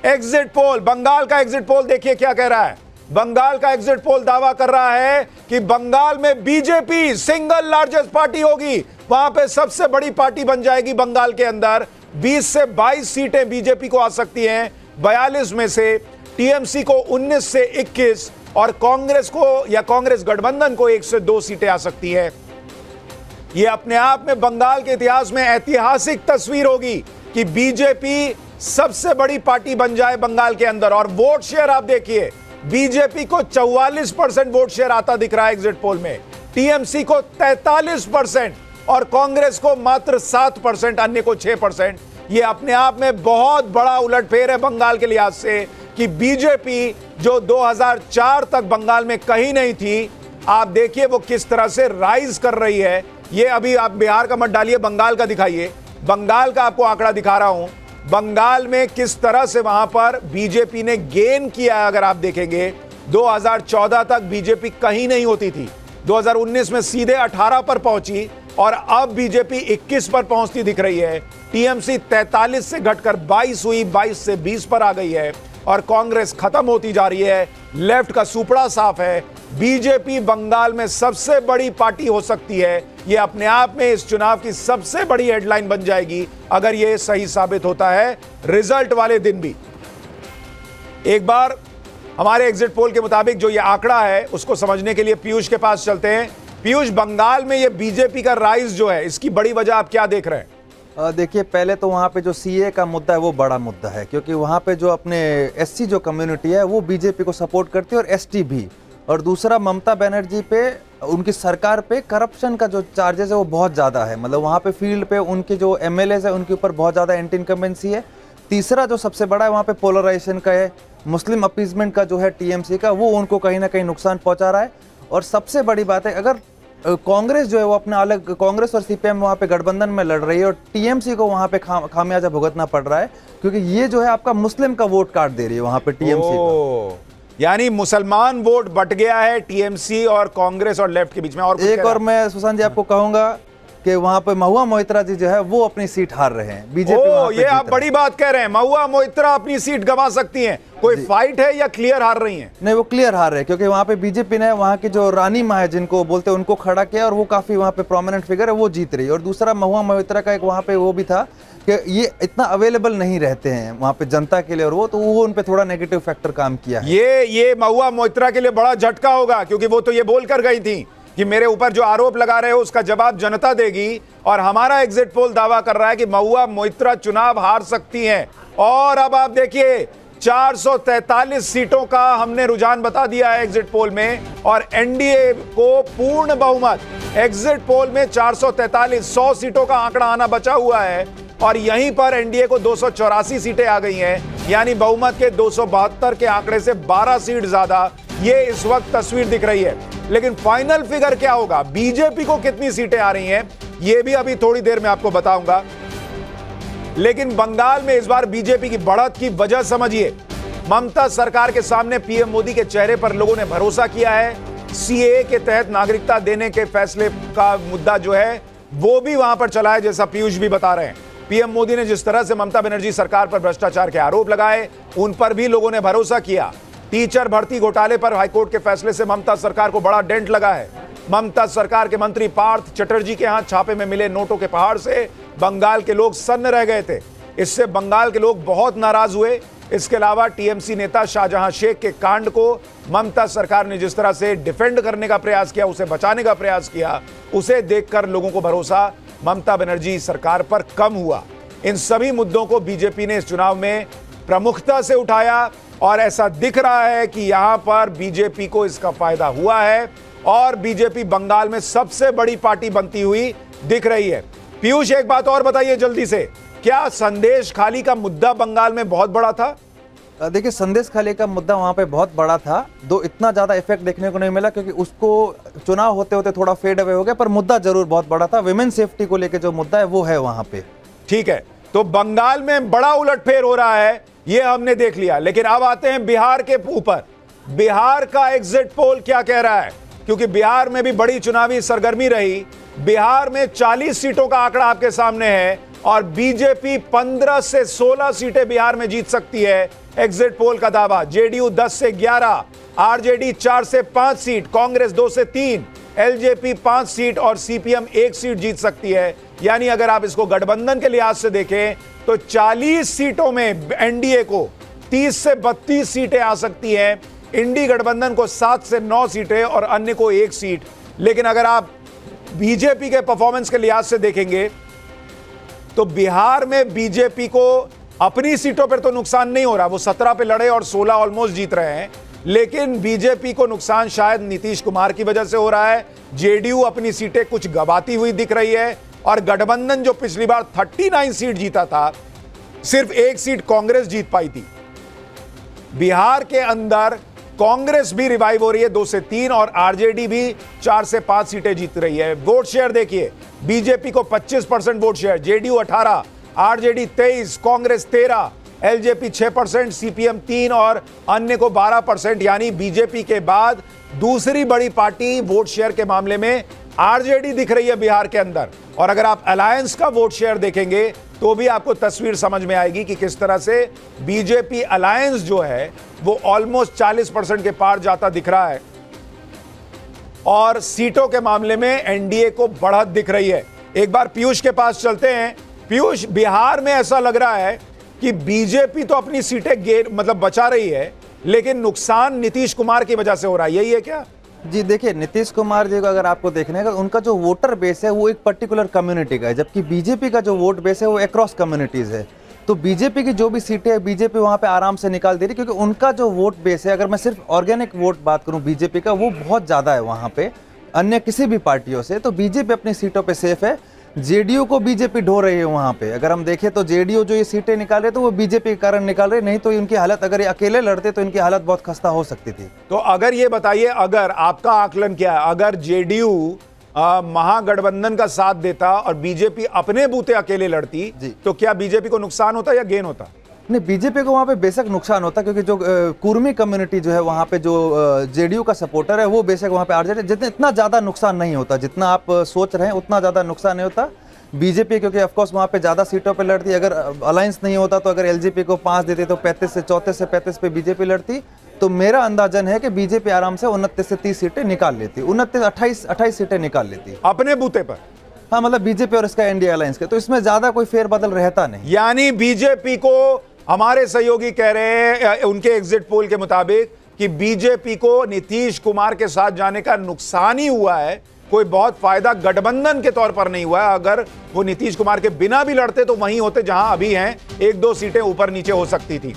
Exit poll, Bengal का exit poll देखिए क्या कह रहा है। बंगाल का एग्जिट पोल दावा कर रहा है कि बंगाल में बीजेपी सिंगल लार्जेस्ट पार्टी होगी, वहां पे सबसे बड़ी पार्टी बन जाएगी बंगाल के अंदर। 20 से 22 सीटें बीजेपी को आ सकती हैं, 42 में से, टीएमसी को 19 से 21 और कांग्रेस को या कांग्रेस गठबंधन को 1 से 2 सीटें आ सकती है। यह अपने आप में बंगाल के इतिहास में ऐतिहासिक तस्वीर होगी कि बीजेपी सबसे बड़ी पार्टी बन जाए बंगाल के अंदर। और वोट शेयर आप देखिए, बीजेपी को 44% वोट शेयर आता दिख रहा है एग्जिट पोल में, टीएमसी को 43% और कांग्रेस को मात्र 7%, अन्य को 6%। यह अपने आप में बहुत बड़ा उलटफेर है बंगाल के लिहाज से कि बीजेपी जो 2004 तक बंगाल में कहीं नहीं थी, आप देखिए वो किस तरह से राइज कर रही है। ये अभी आप बिहार का मत डालिए, बंगाल का दिखाइए। बंगाल का आपको आंकड़ा दिखा रहा हूं, बंगाल में किस तरह से वहां पर बीजेपी ने गेन किया है। अगर आप देखेंगे 2014 तक बीजेपी कहीं नहीं होती थी, 2019 में सीधे 18 पर पहुंची और अब बीजेपी 21 पर पहुंचती दिख रही है। टीएमसी 43 से घटकर 22 हुई, 22 से 20 पर आ गई है और कांग्रेस खत्म होती जा रही है। लेफ्ट का सुपड़ा साफ है, बीजेपी बंगाल में सबसे बड़ी पार्टी हो सकती है। यह अपने आप में इस चुनाव की सबसे बड़ी हेडलाइन बन जाएगी अगर यह सही साबित होता है रिजल्ट वाले दिन भी। एक बार हमारे एग्जिट पोल के मुताबिक जो यह आंकड़ा है उसको समझने के लिए पीयूष के पास चलते हैं। पीयूष, बंगाल में यह बीजेपी का राइज जो है, इसकी बड़ी वजह आप क्या देख रहे हैं? देखिए, पहले तो वहाँ पे जो सीए का मुद्दा है वो बड़ा मुद्दा है, क्योंकि वहाँ पे जो अपने एससी जो कम्युनिटी है वो बीजेपी को सपोर्ट करती है और एसटी भी। और दूसरा, ममता बनर्जी पे, उनकी सरकार पे करप्शन का जो चार्जेस है वो बहुत ज़्यादा है। मतलब वहाँ पे फील्ड पे उनके जो एमएलएज है उनके ऊपर बहुत ज़्यादा एंटी इनकम्बेंसी है। तीसरा जो सबसे बड़ा है वहाँ पे पोलराइजेशन का है, मुस्लिम अपीजमेंट का जो है टीएमसी का, वो उनको कहीं ना कहीं नुकसान पहुँचा रहा है। और सबसे बड़ी बात है, अगर कांग्रेस जो है वो अपना अलग, कांग्रेस और सीपीएम वहाँ पे गठबंधन में लड़ रही है और टीएमसी को वहाँ पे खामियाजा भुगतना पड़ रहा है, क्योंकि ये जो है आपका मुस्लिम का वोट काट दे रही है वहाँ पे टीएमसी। यानी मुसलमान वोट बट गया है टीएमसी और कांग्रेस और लेफ्ट के बीच में। और एक और मैं सुशांत जी आपको कहूंगा कि वहां पे महुआ मोइत्रा जी जो है वो अपनी सीट हार रहे हैं, बीजेपी। ये आप बड़ी बात कह रहे हैं, महुआ मोइत्रा अपनी सीट गंवा सकती हैं। कोई फाइट है या क्लियर हार रही हैं? नहीं, वो क्लियर हार रहे हैं, क्योंकि वहां पे बीजेपी ने वहां की जो रानी माँ है जिनको बोलते हैं उनको खड़ा किया और वो काफी वहां पे प्रोमिनेंट फिगर है, वो जीत रही है। और दूसरा, महुआ मोइत्रा का एक वहां पे वो भी था कि ये इतना अवेलेबल नहीं रहते हैं वहां पे जनता के लिए, और वो उन पे थोड़ा नेगेटिव फैक्टर काम किया है। ये महुआ मोइत्रा के लिए बड़ा झटका होगा, क्योंकि वो तो ये बोल कर गई थी कि मेरे ऊपर जो आरोप लगा रहे हो उसका जवाब जनता देगी। और हमारा एग्जिट पोल दावा कर रहा है कि महुआ मोइत्रा चुनाव हार सकती हैं। और अब आप देखिए 443 सीटों का हमने रुझान बता दिया है एग्जिट पोल में, और एनडीए को पूर्ण बहुमत। एग्जिट पोल में 443, 100 सीटों का आंकड़ा आना बचा हुआ है और यहीं पर एनडीए को 284 सीटें आ गई हैं, यानी बहुमत के 272 के आंकड़े से 12 सीट ज्यादा। ये इस वक्त तस्वीर दिख रही है। लेकिन फाइनल फिगर क्या होगा, बीजेपी को कितनी सीटें आ रही हैं, यह भी अभी थोड़ी देर में आपको बताऊंगा। लेकिन बंगाल में इस बार बीजेपी की बढ़त की वजह समझिए। ममता सरकार के सामने पीएम मोदी के चेहरे पर लोगों ने भरोसा किया है। सीएए के तहत नागरिकता देने के फैसले का मुद्दा जो है वो भी वहां पर चला है, जैसा पीयूष भी बता रहे हैं। पीएम मोदी ने जिस तरह से ममता बनर्जी सरकार पर भ्रष्टाचार के आरोप लगाए, उन पर भी लोगों ने भरोसा किया। टीचर भर्ती घोटाले पर हाईकोर्ट के फैसले से ममता सरकार को बड़ा डेंट लगा है। ममता सरकार के मंत्री पार्थ चटर्जी के हाथ छापे में मिले नोटों के पहाड़ से बंगाल के लोग सन्न रह गए थे। इससे बंगाल के लोग बहुत नाराज हुए। इसके अलावा टीएमसी नेता शाहजहां शेख के कांड को ममता सरकार ने जिस तरह से डिफेंड करने का प्रयास किया, उसे बचाने का प्रयास किया, उसे देखकर लोगों को भरोसा ममता बनर्जी सरकार पर कम हुआ। इन सभी मुद्दों को बीजेपी ने इस चुनाव में प्रमुखता से उठाया और ऐसा दिख रहा है कि यहां पर बीजेपी को इसका फायदा हुआ है और बीजेपी बंगाल में सबसे बड़ी पार्टी बनती हुई दिख रही है। पीयूष, एक बात और बताइए जल्दी से, क्या संदेश खाली का मुद्दा बंगाल में बहुत बड़ा था? देखिए, संदेश खाली का मुद्दा वहाँ पे बहुत बड़ा था, दो इतना ज़्यादा इफेक्ट देखने को नहीं मिला क्योंकि उसको चुनाव होते होते थोड़ा फेड अवे हो गया, पर मुद्दा जरूर बहुत बड़ा था। विमेन सेफ्टी को लेकर जो मुद्दा है वो है वहाँ पे। ठीक है, तो बंगाल में बड़ा उलटफेर हो रहा है, ये हमने देख लिया। लेकिन अब आते हैं बिहार के ऊपर। बिहार का एग्जिट पोल क्या कह रहा है, क्योंकि बिहार में भी बड़ी चुनावी सरगर्मी रही। बिहार में 40 सीटों का आंकड़ा आपके सामने है और बीजेपी 15 से 16 सीटें बिहार में जीत सकती है। एग्जिट पोल का दावा। जेडीयू 10 से 11, आरजेडी 4 से 5 सीट, कांग्रेस 2 से 3, एलजेपी 5 सीट और सीपीएम 1 सीट जीत सकती है। यानी अगर आप इसको गठबंधन के लिहाज से देखें तो 40 सीटों में एनडीए को 30 से 32 सीटें आ सकती हैं, इंडी गठबंधन को 7 से 9 सीटें और अन्य को 1 सीट। लेकिन अगर आप बीजेपी के परफॉर्मेंस के लिहाज से देखेंगे तो बिहार में बीजेपी को अपनी सीटों पर तो नुकसान नहीं हो रहा, वो 17 पे लड़े और 16 ऑलमोस्ट जीत रहे हैं, लेकिन बीजेपी को नुकसान शायद नीतीश कुमार की वजह से हो रहा है। जेडीयू अपनी सीटें कुछ गंवाती हुई दिख रही है और गठबंधन जो पिछली बार 39 सीट जीता था, सिर्फ 1 सीट कांग्रेस जीत पाई थी। बिहार के अंदर कांग्रेस भी रिवाइव हो रही है 2 से 3 और आरजेडी भी 4 से 5 सीटें जीत रही है। वोट शेयर देखिए, बीजेपी को 25% vote share, JDU 18, RJD 23, Congress 13, LJP 6%, CPM 3 और अन्य को 12%। यानी बीजेपी के बाद दूसरी बड़ी पार्टी वोट शेयर के मामले में आरजेडी दिख रही है बिहार के अंदर। और अगर आप अलायंस का वोट शेयर देखेंगे तो भी आपको तस्वीर समझ में आएगी कि किस तरह से बीजेपी अलायंस जो है वो ऑलमोस्ट 40% के पार जाता दिख रहा है और सीटों के मामले में एनडीए को बढ़त दिख रही है। एक बार पीयूष के पास चलते हैं। पीयूष, बिहार में ऐसा लग रहा है कि बीजेपी तो अपनी सीटें बचा रही है, लेकिन नुकसान नीतीश कुमार की वजह से हो रहा है, यही है क्या? जी देखिए, नीतीश कुमार जी को अगर आपको देखने का, उनका जो वोटर बेस है वो एक पर्टिकुलर कम्युनिटी का है, जबकि बीजेपी का जो वोट बेस है वो अक्रॉस कम्युनिटीज है। तो बीजेपी की जो भी सीटें है बीजेपी वहां पे आराम से निकाल दे रही, क्योंकि उनका जो वोट बेस है, अगर मैं सिर्फ ऑर्गेनिक वोट बात करूं बीजेपी का, वो बहुत ज़्यादा है वहाँ पे अन्य किसी भी पार्टियों से। तो बीजेपी अपनी सीटों पर सेफ है। जेडीयू को बीजेपी ढो रही है वहाँ पे। अगर हम देखें तो जेडीयू जो ये सीटें निकाल रहे तो वो बीजेपी के कारण निकाल रहे, नहीं तो इनकी हालत, अगर ये अकेले लड़ते तो इनकी हालत बहुत खस्ता हो सकती थी। तो अगर ये बताइए, अगर आपका आकलन क्या है, अगर जेडीयू महागठबंधन का साथ देता और बीजेपी अपने बूते अकेले लड़ती तो क्या बीजेपी को नुकसान होता या गेन होता? नहीं, बीजेपी को वहाँ पे बेशक नुकसान होता, क्योंकि जो कुर्मी कम्युनिटी जो है वहाँ पे जो जेडीयू का सपोर्टर है वो बेशक वहाँ पे आरजेडी, जितना इतना ज़्यादा नुकसान नहीं होता जितना आप सोच रहे हैं, उतना ज़्यादा नुकसान नहीं होता बीजेपी, क्योंकि ऑफकोर्स वहाँ पे ज़्यादा सीटों पे लड़ती। अगर अलायंस नहीं होता तो अगर एलजेपी को 5 देते तो 34 से 35 पे बीजेपी लड़ती। तो मेरा अंदाजन है कि बीजेपी आराम से 29 से 30 सीटें निकाल लेती, 28 सीटें निकाल लेती अपने बूते पर। हाँ, मतलब बीजेपी और इसका एनडीए अलायंस के, तो इसमें ज्यादा कोई फेरबदल रहता नहीं। यानी बीजेपी को, हमारे सहयोगी कह रहे हैं उनके एग्जिट पोल के मुताबिक, कि बीजेपी को नीतीश कुमार के साथ जाने का नुकसान ही हुआ है, कोई बहुत फायदा गठबंधन के तौर पर नहीं हुआ है। अगर वो नीतीश कुमार के बिना भी लड़ते तो वहीं होते जहां अभी हैं, 1-2 सीटें ऊपर नीचे हो सकती थी।